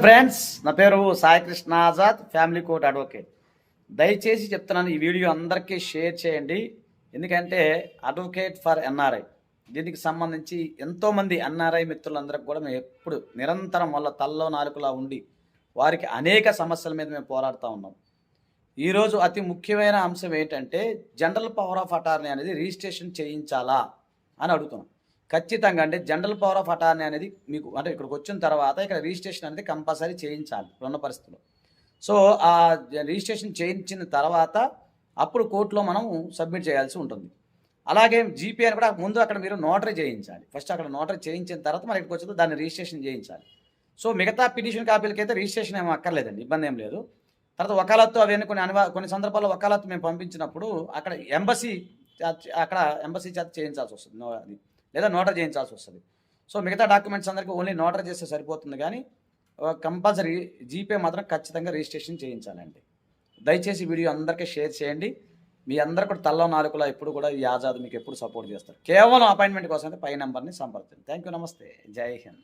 Friends, నా పేరు Sai Krishna Azad, family court advocate. దయచేసి చెప్తున్నాను, ఈ వీడియో అందరికీ షేర్ చేయండి. ఎందుకంటే అడ్వకేట్ ఫర్ ఎన్ఆర్ఐ దీనికి సంబంధించి ఎంతోమంది ఎన్ఆర్ఐ మిత్రులందరికీ కూడా మేము ఎప్పుడు నిరంతరం వాళ్ళ తల్లో నాలుకలా ఉండి వారికి అనేక సమస్యల మీద మేము పోరాడుతూ ఉన్నాం. ఈరోజు అతి ముఖ్యమైన అంశం ఏంటంటే జనరల్ పవర్ ఆఫ్ అటార్నీ అనేది రిజిస్ట్రేషన్ చేయించాలా అని అడుగుతున్నాం. ఖచ్చితంగా అంటే జనరల్ పవర్ ఆఫ్ అటార్నీ అనేది మీకు అంటే ఇక్కడికి వచ్చిన తర్వాత ఇక్కడ రిజిస్ట్రేషన్ అనేది కంపల్సరీ చేయించాలి ఇప్పుడున్న పరిస్థితుల్లో. సో ఆ రిజిస్ట్రేషన్ చేయించిన తర్వాత అప్పుడు కోర్టులో మనం సబ్మిట్ చేయాల్సి ఉంటుంది. అలాగే జీపీ అని కూడా ముందు అక్కడ మీరు నోటరీ చేయించాలి. ఫస్ట్ అక్కడ నోటరీ చేయించిన తర్వాత మరి ఇక్కడికి వచ్చిందో దాన్ని రిజిస్ట్రేషన్ చేయించాలి. సో మిగతా పిటిషన్ కాపీలకైతే రిజిస్ట్రేషన్ ఏమో అక్కర్లేదండి, ఇబ్బంది ఏం లేదు. తర్వాత వకాలత్తు అవన్నీ కొన్ని సందర్భాల్లో వకాలత్తు మేము పంపించినప్పుడు అక్కడ ఎంబసీ చేత చేయించాల్సి వస్తుంది, అది లేదా నోటరీ చేయించాల్సి వస్తుంది. సో మిగతా డాక్యుమెంట్స్ అందరికీ ఓన్లీ నోటరీ చేస్తే సరిపోతుంది, కానీ కంపల్సరీ జీపే మాత్రం ఖచ్చితంగా రిజిస్ట్రేషన్ చేయించాలండి. దయచేసి వీడియో అందరికీ షేర్ చేయండి. మీ అందరు కూడా తల్లో నాలుగులా ఎప్పుడు కూడా ఈ ఆజాద్ మీకు ఎప్పుడు సపోర్ట్ చేస్తారు. కేవలం అపాయింట్మెంట్ కోసం అయితే పై నెంబర్ని సంప్రదించండి. థ్యాంక్ యూ, నమస్తే, జై హింద్.